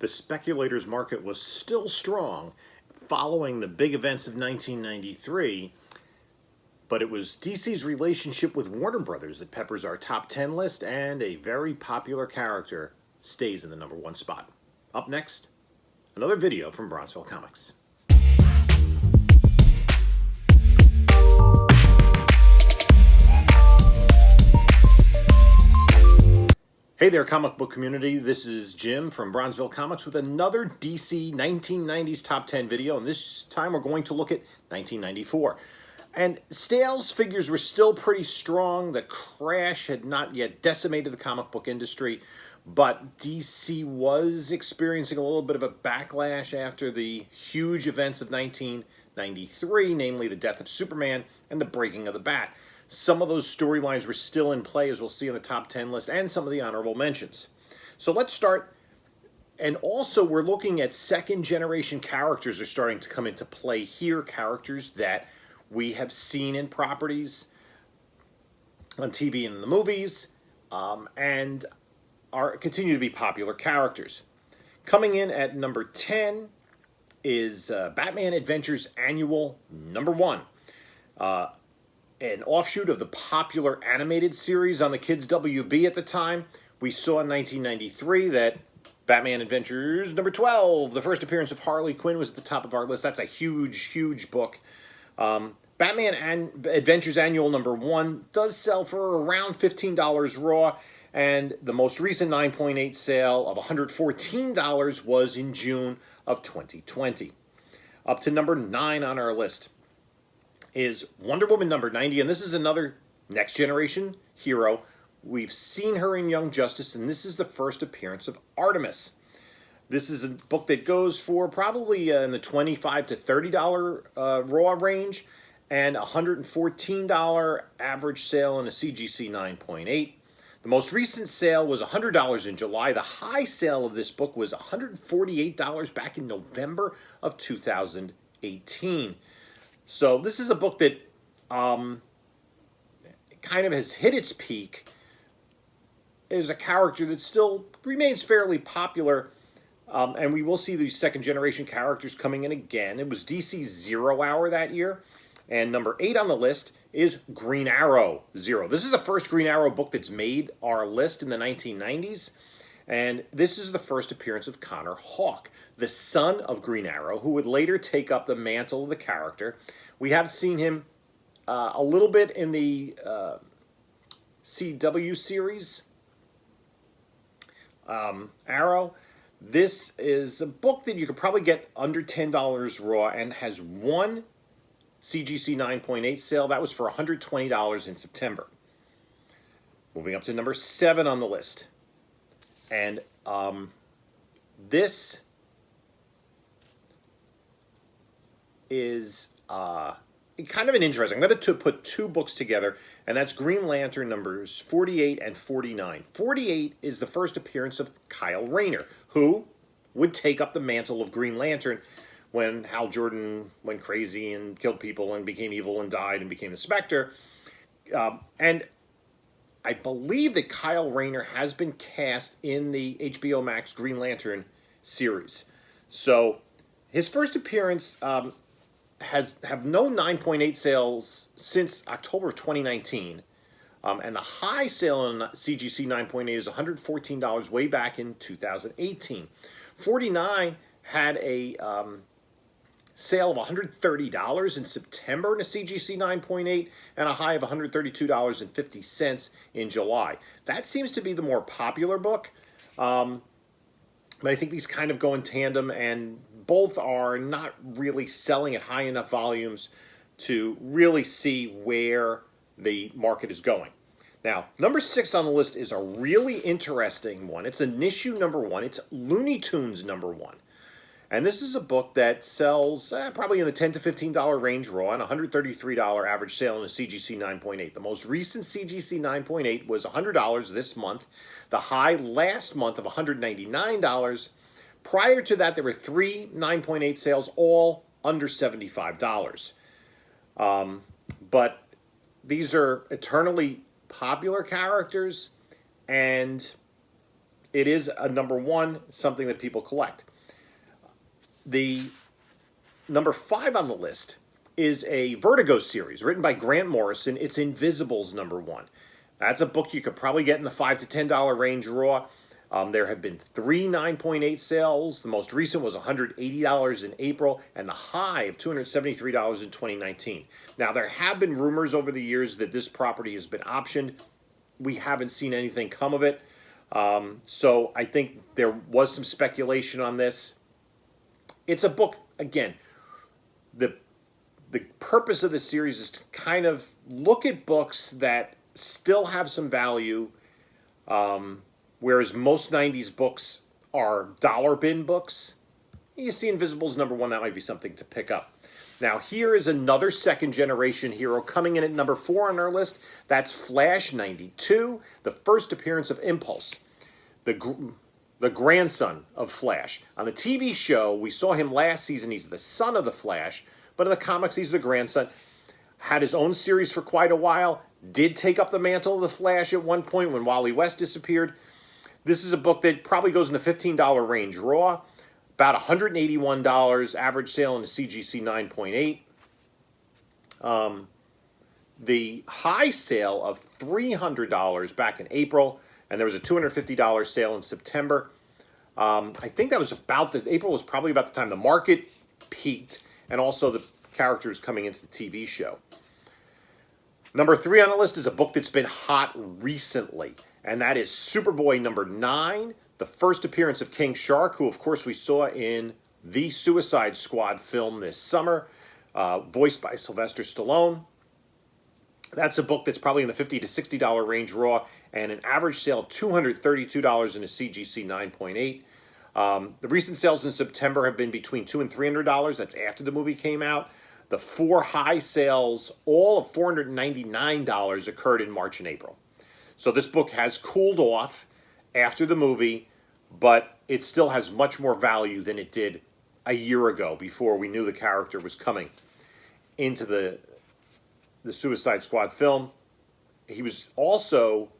The speculators market was still strong following the big events of 1993, but it was DC's relationship with Warner Brothers that peppers our top 10 list, and a very popular character stays in the #1 spot. Up next, another video from Bronzeville Comics. Hey there, comic book community. This is Jim from Bronzeville Comics with another DC 1990s Top 10 video, and this time we're going to look at 1994. And sales figures were still pretty strong. The crash had not yet decimated the comic book industry, but DC was experiencing a little bit of a backlash after the huge events of 1993, namely the death of Superman and the breaking of the Bat. Some of those storylines were still in play, as we'll see in the top 10 list, and some of the honorable mentions. So let's start. And also, we're looking at second-generation characters are starting to come into play here, characters that we have seen in properties on TV and in the movies, and continue to be popular characters. Coming in at number 10 is Batman Adventures Annual #1. An offshoot of the popular animated series on the Kids WB at the time. We saw in 1993 that Batman Adventures #12, the first appearance of Harley Quinn, was at the top of our list. That's a huge, huge book. Batman Adventures Annual #1 does sell for around $15 raw, and the most recent 9.8 sale of $114 was in June of 2020. Up to number 9 on our list is Wonder Woman #90, and this is another next generation hero. We've seen her in Young Justice, and this is the first appearance of Artemis. This is a book that goes for probably in the $25 to $30 raw range, and $114 average sale in a CGC 9.8. The most recent sale was $100 in July. The high sale of this book was $148 back in November of 2018. So this is a book that kind of has hit its peak. It is a character that still remains fairly popular, and we will see these second-generation characters coming in again. It was DC's Zero Hour that year, and number 8 on the list is Green Arrow Zero. This is the first Green Arrow book that's made our list in the 1990s, and this is the first appearance of Connor Hawke, the son of Green Arrow, who would later take up the mantle of the character. We have seen him a little bit in the CW series, Arrow. This is a book that you could probably get under $10 raw and has one CGC 9.8 sale. That was for $120 in September. Moving up to number 7 on the list. And this is kind of an interesting. I'm going to put two books together, and that's Green Lantern numbers 48 and 49. 48 is the first appearance of Kyle Rayner, who would take up the mantle of Green Lantern when Hal Jordan went crazy and killed people and became evil and died and became the Spectre. And I believe that Kyle Rayner has been cast in the HBO Max Green Lantern series. So his first appearance have no 9.8 sales since October of 2019. And the high sale in CGC 9.8 is $114 way back in 2018. 49 had a sale of $130 in September in a CGC 9.8 and a high of $132.50 in July. That seems to be the more popular book, but I think these kind of go in tandem, and both are not really selling at high enough volumes to really see where the market is going. Now, number 6 on the list is a really interesting one. It's an issue #1. It's Looney Tunes #1. And this is a book that sells probably in the $10 to $15 range raw and $133 average sale in a CGC 9.8. The most recent CGC 9.8 was $100 this month. The high last month of $199. Prior to that, there were 3 9.8 sales, all under $75. But these are eternally popular characters, and it is a #1, something that people collect. The #5 on the list is a Vertigo series written by Grant Morrison. It's Invisible's #1. That's a book you could probably get in the $5 to $10 range raw. There have been 3 9.8 sales. The most recent was $180 in April, and the high of $273 in 2019. Now, there have been rumors over the years that this property has been optioned. We haven't seen anything come of it. So I think there was some speculation on this. It's a book, again, the purpose of this series is to kind of look at books that still have some value, whereas most 90s books are dollar bin books. You see Invisible's #1, that might be something to pick up. Now, here is another second-generation hero coming in at #4 on our list. That's Flash 92, the first appearance of Impulse, the grandson of Flash. On the TV show, we saw him last season. He's the son of the Flash, but in the comics, he's the grandson. Had his own series for quite a while, did take up the mantle of the Flash at one point when Wally West disappeared. This is a book that probably goes in the $15 range raw, about $181, average sale in the CGC 9.8. The high sale of $300 back in April, and there was a $250 sale in September. I think that was April was probably about the time the market peaked, and also the characters coming into the TV show. #3 on the list is a book that's been hot recently, and that is Superboy #9, the first appearance of King Shark, who of course we saw in the Suicide Squad film this summer, voiced by Sylvester Stallone. That's a book that's probably in the $50 to $60 range raw, and an average sale of $232 in a CGC 9.8. The recent sales in September have been between $200 and $300. That's after the movie came out. The 4 high sales, all of $499, occurred in March and April. So this book has cooled off after the movie, but it still has much more value than it did a year ago, before we knew the character was coming into the Suicide Squad film. He was also,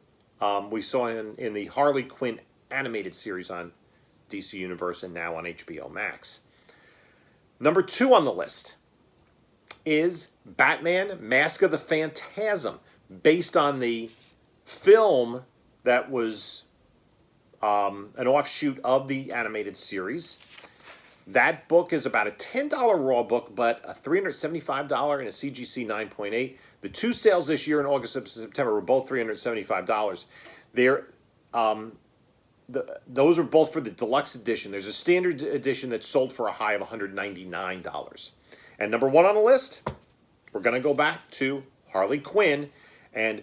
we saw him in the Harley Quinn animated series on DC Universe and now on HBO Max. #2 on the list is Batman Mask of the Phantasm, based on the film that was an offshoot of the animated series. That book is about a $10 raw book, but a $375 in a CGC 9.8. The 2 sales this year in August and September were both $375. Those are both for the deluxe edition. There's a standard edition that sold for a high of $199. And #1 on the list, we're going to go back to Harley Quinn and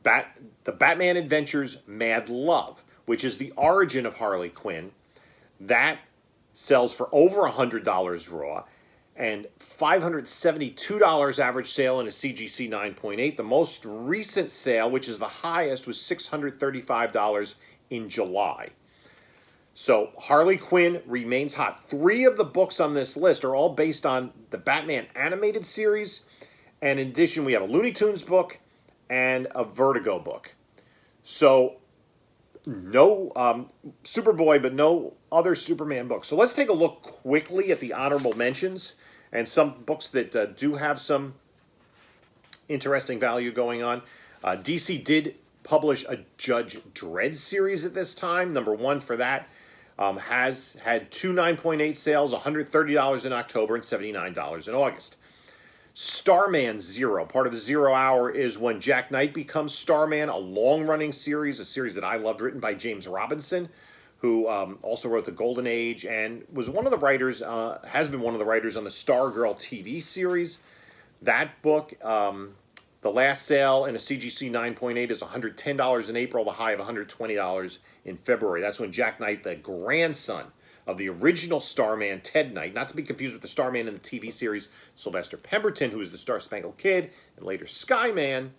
the Batman Adventures Mad Love, which is the origin of Harley Quinn. That sells for over $100 raw and $572 average sale in a CGC 9.8. The most recent sale, which is the highest, was $635 in July. So Harley Quinn remains hot. 3 of the books on this list are all based on the Batman animated series. And in addition, we have a Looney Tunes book and a Vertigo book. So no Superboy, but no other Superman books. So let's take a look quickly at the honorable mentions and some books that do have some interesting value going on. DC did publish a Judge Dredd series at this time. #1 for that has had 2 9.8 sales, $130 in October and $79 in August. Starman Zero, part of the Zero Hour, is when Jack Knight becomes Starman, a long-running series, a series that I loved, written by James Robinson, who also wrote The Golden Age and was one of the writers, has been one of the writers on the Stargirl TV series. That book, the last sale in a CGC 9.8 is $110 in April, the high of $120 in February. That's when Jack Knight, the grandson of the original Starman, Ted Knight, not to be confused with the Starman in the TV series, Sylvester Pemberton, who was the Star-Spangled Kid, and later Skyman,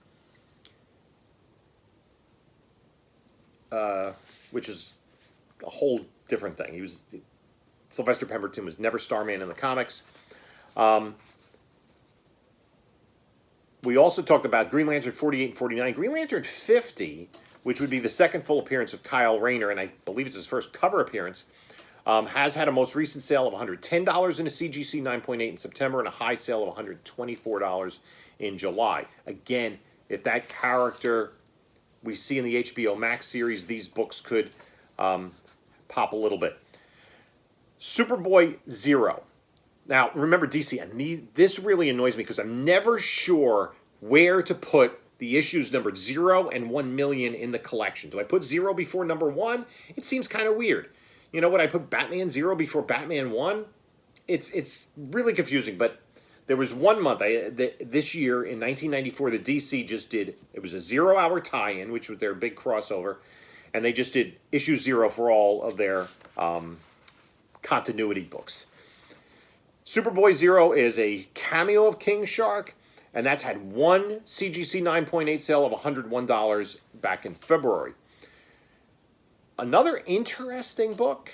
which is a whole different thing. Sylvester Pemberton was never Starman in the comics. We also talked about Green Lantern 48 and 49. Green Lantern 50 which would be the second full appearance of Kyle Rayner, and I believe it's his first cover appearance, has had a most recent sale of $110 in a CGC 9.8 in September and a high sale of $124 in July. Again, if that character we see in the HBO Max series, these books could pop a little bit. Superboy Zero. Now, remember DC, and this really annoys me because I'm never sure where to put the issues numbered 0 and 1 million in the collection. Do I put 0 before number 1? It seems kind of weird. You know what? I put Batman 0 before Batman 1. It's really confusing, but there was one month this year in 1994 that DC just did. It was a 0-hour tie-in, which was their big crossover, and they just did issue 0 for all of their continuity books. Superboy Zero is a cameo of King Shark, and that's had one CGC 9.8 sale of $101 back in February. Another interesting book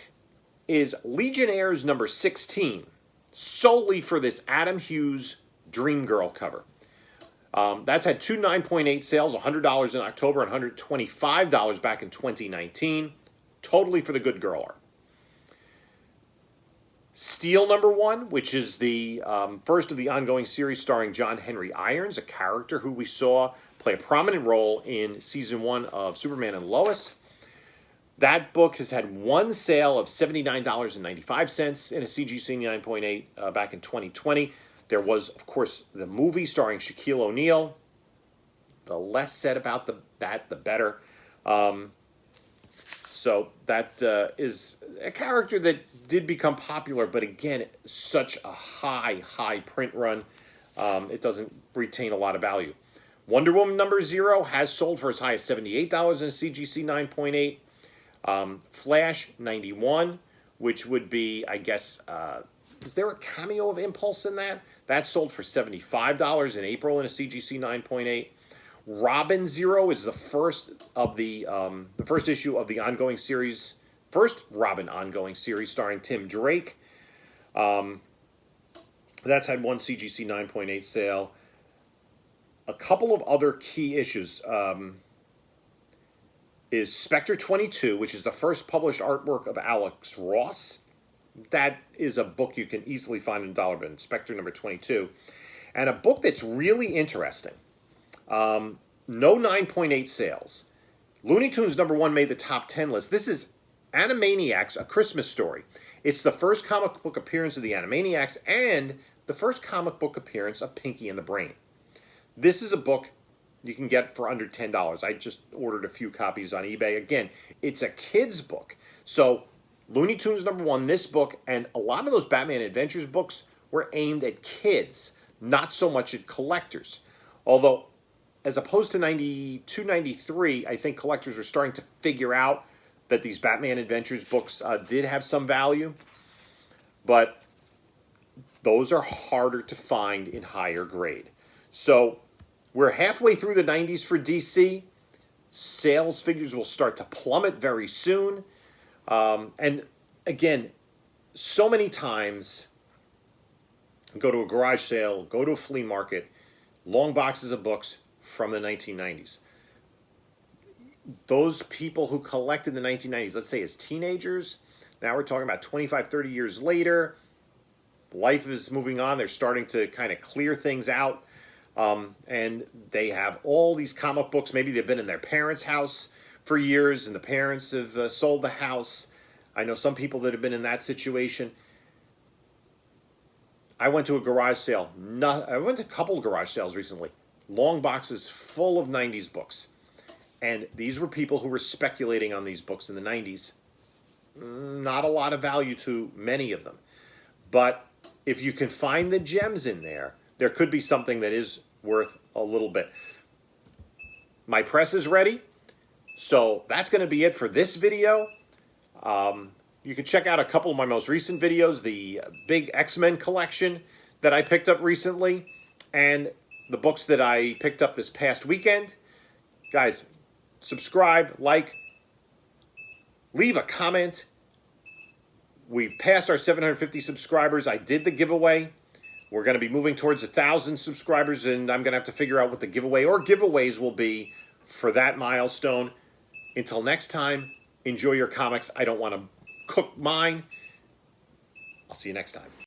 is Legionnaires number 16, solely for this Adam Hughes Dream Girl cover. That's had two 9.8 sales, $100 in October and $125 back in 2019, totally for the good girl art. Steel number 1, which is the first of the ongoing series starring John Henry Irons, a character who we saw play a prominent role in season 1 of Superman and Lois. That book has had one sale of $79.95 in a CGC 9.8 back in 2020. There was, of course, the movie starring Shaquille O'Neal. The less said about that, the better. So that is a character that did become popular, but again, such a high print run, it doesn't retain a lot of value. Wonder Woman number 0 has sold for as high as $78 in a CGC 9.8. Flash 91, which would be, I guess, is there a cameo of Impulse in that? That sold for $75 in April in a CGC 9.8. Robin 0 is the first of the first issue of the ongoing series, first Robin ongoing series starring Tim Drake. That's had one CGC 9.8 sale. A couple of other key issues is Spectre 22, which is the first published artwork of Alex Ross. That is a book you can easily find in dollar bin, Spectre number 22. And a book that's really interesting. No 9.8 sales. Looney Tunes number 1 made the top 10 list. This is Animaniacs, A Christmas Story. It's the first comic book appearance of the Animaniacs and the first comic book appearance of Pinky and the Brain. This is a book you can get for under $10. I just ordered a few copies on eBay. Again, it's a kid's book. So Looney Tunes number 1, this book, and a lot of those Batman Adventures books were aimed at kids, not so much at collectors. Although, as opposed to 92, 93, I think collectors were starting to figure out that these Batman Adventures books did have some value. But those are harder to find in higher grade. So we're halfway through the 90s for DC. Sales figures will start to plummet very soon. And again, so many times, go to a garage sale, go to a flea market, long boxes of books from the 1990s. Those people who collected in the 1990s, let's say as teenagers, now we're talking about 25, 30 years later, life is moving on. They're starting to kind of clear things out. And they have all these comic books. Maybe they've been in their parents' house for years and the parents have sold the house. I know some people that have been in that situation. I went to a garage sale. I went to a couple of garage sales recently. Long boxes full of 90s books. And these were people who were speculating on these books in the 90s. Not a lot of value to many of them. But if you can find the gems in there, there could be something that is worth a little bit. My press is ready. So that's going to be it for this video. You can check out a couple of my most recent videos, the big X-Men collection that I picked up recently, and the books that I picked up this past weekend. Guys, subscribe, like, leave a comment. We've passed our 750 subscribers. I did the giveaway. We're going to be moving towards 1,000 subscribers, and I'm going to have to figure out what the giveaway or giveaways will be for that milestone. Until next time, enjoy your comics. I don't want to cook mine. I'll see you next time.